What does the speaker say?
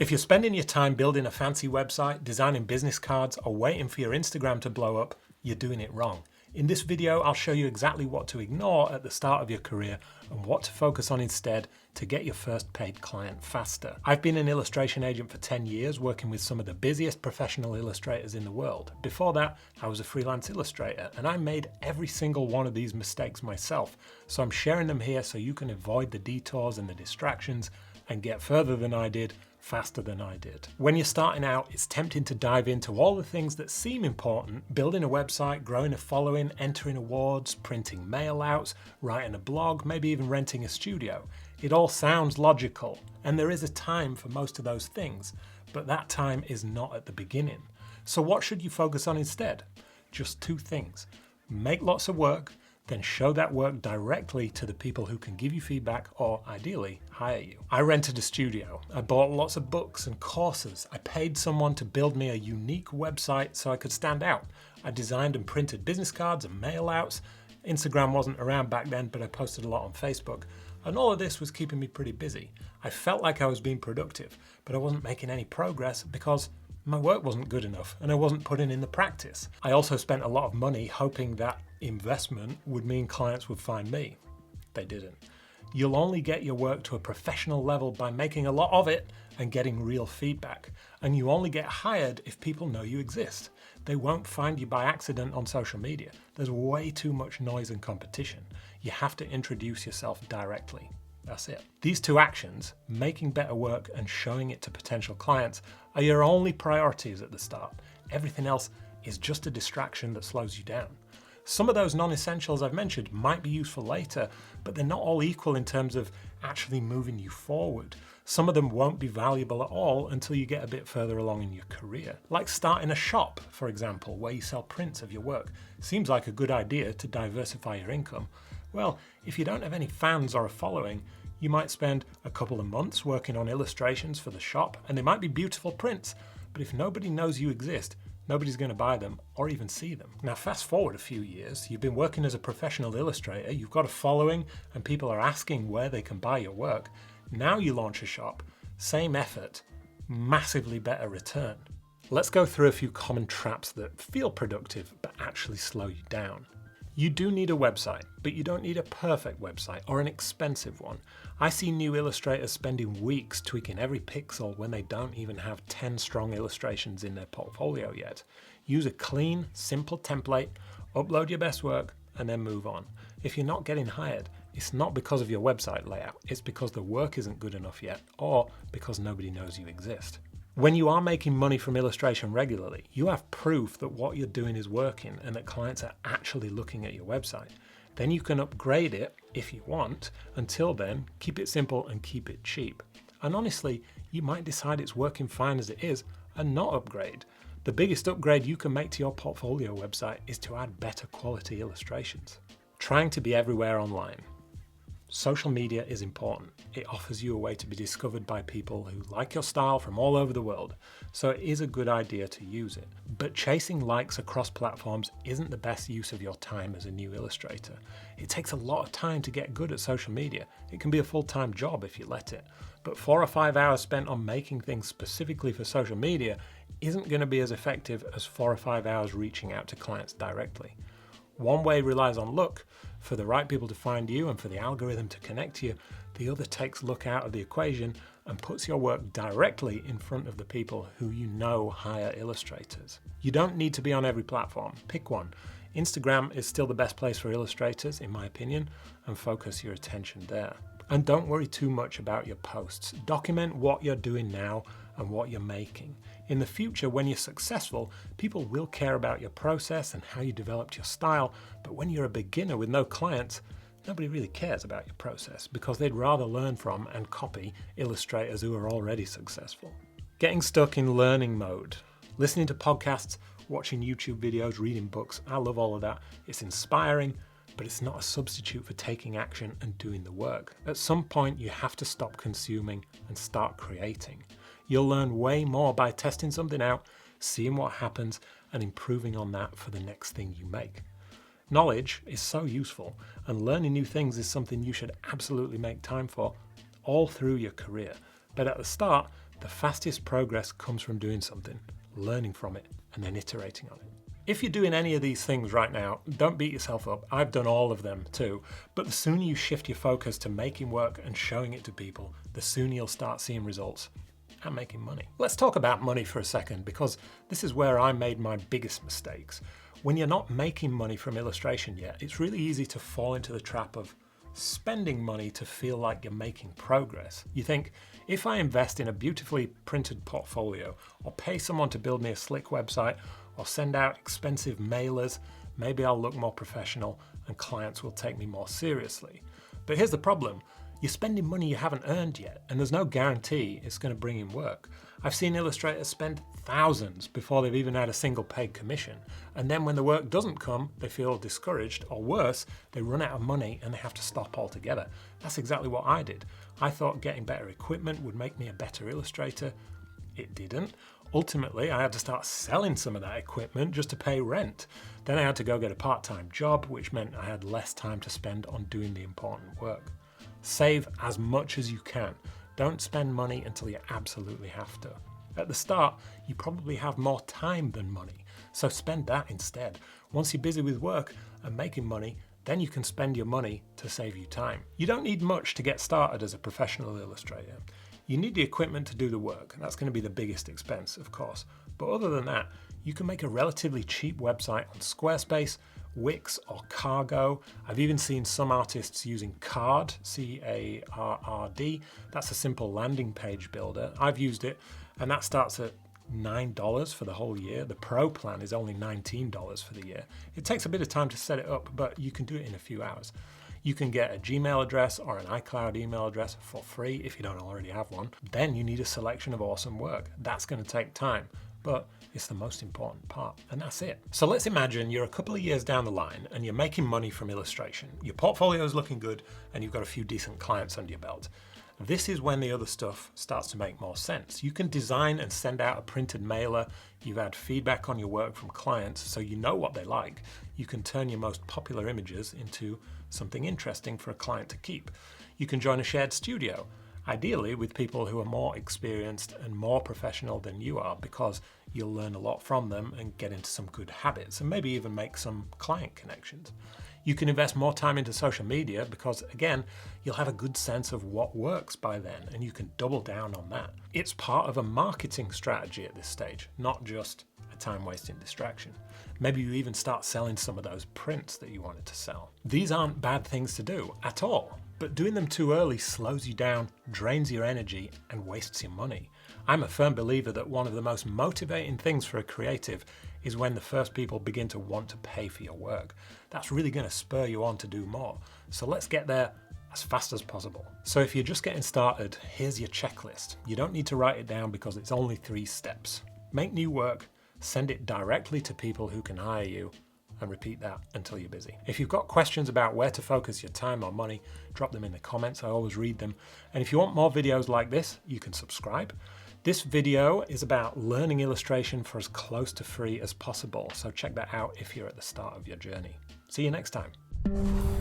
If you're spending your time building a fancy website, designing business cards, or waiting for your Instagram to blow up, you're doing it wrong. In this video, I'll show you exactly what to ignore at the start of your career and what to focus on instead to get your first paid client faster. I've been an illustration agent for 10 years, working with some of the busiest professional illustrators in the world. Before that, I was a freelance illustrator, and I made every single one of these mistakes myself. So I'm sharing them here so you can avoid the detours and the distractions and get further than I did, faster than I did. When you're starting out, it's tempting to dive into all the things that seem important: building a website, growing a following, entering awards, printing mail outs, writing a blog, maybe even renting a studio. It all sounds logical, and there is a time for most of those things, but that time is not at the beginning. So what should you focus on instead? Just two things. Make lots of work, then show that work directly to the people who can give you feedback or, ideally, hire you. I rented a studio. I bought lots of books and courses. I paid someone to build me a unique website so I could stand out. I designed and printed business cards and mail outs. Instagram wasn't around back then, but I posted a lot on Facebook. And all of this was keeping me pretty busy. I felt like I was being productive, but I wasn't making any progress because my work wasn't good enough and I wasn't putting in the practice. I also spent a lot of money hoping that investment would mean clients would find me. They didn't. You'll only get your work to a professional level by making a lot of it and getting real feedback. And you only get hired if people know you exist. They won't find you by accident on social media. There's way too much noise and competition. You have to introduce yourself directly. That's it. These two actions, making better work and showing it to potential clients, are your only priorities at the start. Everything else is just a distraction that slows you down. Some of those non-essentials I've mentioned might be useful later, but they're not all equal in terms of actually moving you forward. Some of them won't be valuable at all until you get a bit further along in your career. Like starting a shop, for example, where you sell prints of your work. Seems like a good idea to diversify your income. Well, if you don't have any fans or a following, you might spend a couple of months working on illustrations for the shop, and they might be beautiful prints, but if nobody knows you exist, nobody's going to buy them or even see them. Now fast forward a few years, you've been working as a professional illustrator, you've got a following, and people are asking where they can buy your work. Now you launch a shop, same effort, massively better return. Let's go through a few common traps that feel productive but actually slow you down. You do need a website, but you don't need a perfect website or an expensive one. I see new illustrators spending weeks tweaking every pixel when they don't even have 10 strong illustrations in their portfolio yet. Use a clean, simple template, upload your best work, and then move on. If you're not getting hired, it's not because of your website layout, it's because the work isn't good enough yet, or because nobody knows you exist. When you are making money from illustration regularly, you have proof that what you're doing is working and that clients are actually looking at your website. Then you can upgrade it if you want. Until then, keep it simple and keep it cheap. And honestly, you might decide it's working fine as it is and not upgrade. The biggest upgrade you can make to your portfolio website is to add better quality illustrations. Trying to be everywhere online. Social media is important. It offers you a way to be discovered by people who like your style from all over the world, so it is a good idea to use it. But chasing likes across platforms isn't the best use of your time as a new illustrator. It takes a lot of time to get good at social media. It can be a full-time job if you let it. But 4 or 5 hours spent on making things specifically for social media isn't going to be as effective as 4 or 5 hours reaching out to clients directly. One way relies on luck, for the right people to find you and for the algorithm to connect to you. The other takes luck out of the equation and puts your work directly in front of the people who you know hire illustrators. You don't need to be on every platform. Pick one. Instagram is still the best place for illustrators, in my opinion, and focus your attention there. And don't worry too much about your posts. Document what you're doing now and what you're making. In the future, when you're successful, people will care about your process and how you developed your style, but when you're a beginner with no clients, nobody really cares about your process because they'd rather learn from and copy illustrators who are already successful. Getting stuck in learning mode. Listening to podcasts, watching YouTube videos, reading books, I love all of that. It's inspiring, but it's not a substitute for taking action and doing the work. At some point, you have to stop consuming and start creating. You'll learn way more by testing something out, seeing what happens, and improving on that for the next thing you make. Knowledge is so useful, and learning new things is something you should absolutely make time for all through your career. But at the start, The fastest progress comes from doing something, learning from it, and then iterating on it. If you're doing any of these things right now, don't beat yourself up. I've done all of them too. But the sooner you shift your focus to making work and showing it to people, the sooner you'll start seeing results and making money. Let's talk about money for a second, because this is where I made my biggest mistakes. When you're not making money from illustration yet, it's really easy to fall into the trap of spending money to feel like you're making progress. You think, if I invest in a beautifully printed portfolio, or pay someone to build me a slick website, or send out expensive mailers, maybe I'll look more professional and clients will take me more seriously. But here's the problem. You're spending money you haven't earned yet, and there's no guarantee it's going to bring in work. I've seen illustrators spend thousands before they've even had a single paid commission, and then when the work doesn't come, they feel discouraged, or worse, they run out of money and they have to stop altogether. That's exactly what I did. I thought getting better equipment would make me a better illustrator. It didn't. Ultimately, I had to start selling some of that equipment just to pay rent. Then I had to go get a part-time job, which meant I had less time to spend on doing the important work. Save as much as you can. Don't spend money until you absolutely have to. At the start, you probably have more time than money, so spend that instead. Once you're busy with work and making money, then you can spend your money to save you time. You don't need much to get started as a professional illustrator. You need the equipment to do the work, and that's going to be the biggest expense, of course. But other than that, you can make a relatively cheap website on Squarespace, Wix, or Cargo. I've even seen some artists using Card, C-A-R-R-D. That's a simple landing page builder. I've used it, and that starts at $9 for the whole year. The Pro plan is only $19 for the year. It takes a bit of time to set it up, but you can do it in a few hours. You can get a Gmail address or an iCloud email address for free if you don't already have one. Then you need a selection of awesome work. That's going to take time, but it's the most important part, and that's it. So let's imagine you're a couple of years down the line and you're making money from illustration. Your portfolio is looking good and you've got a few decent clients under your belt. This is when the other stuff starts to make more sense. You can design and send out a printed mailer. You've had feedback on your work from clients, so you know what they like. You can turn your most popular images into something interesting for a client to keep. You can join a shared studio, ideally with people who are more experienced and more professional than you are, because you'll learn a lot from them and get into some good habits and maybe even make some client connections. You can invest more time into social media because, again, you'll have a good sense of what works by then and you can double down on that. It's part of a marketing strategy at this stage, not just a time-wasting distraction. Maybe you even start selling some of those prints that you wanted to sell. These aren't bad things to do at all, but doing them too early slows you down, drains your energy, and wastes your money. I'm a firm believer that one of the most motivating things for a creative is when the first people begin to want to pay for your work. That's really going to spur you on to do more. So let's get there as fast as possible. So if you're just getting started, here's your checklist. You don't need to write it down because it's only 3 steps. Make new work, send it directly to people who can hire you, and repeat that until you're busy. If you've got questions about where to focus your time or money, drop them in the comments. I always read them. And if you want more videos like this, you can subscribe. This video is about learning illustration for as close to free as possible, so check that out if you're at the start of your journey. See you next time.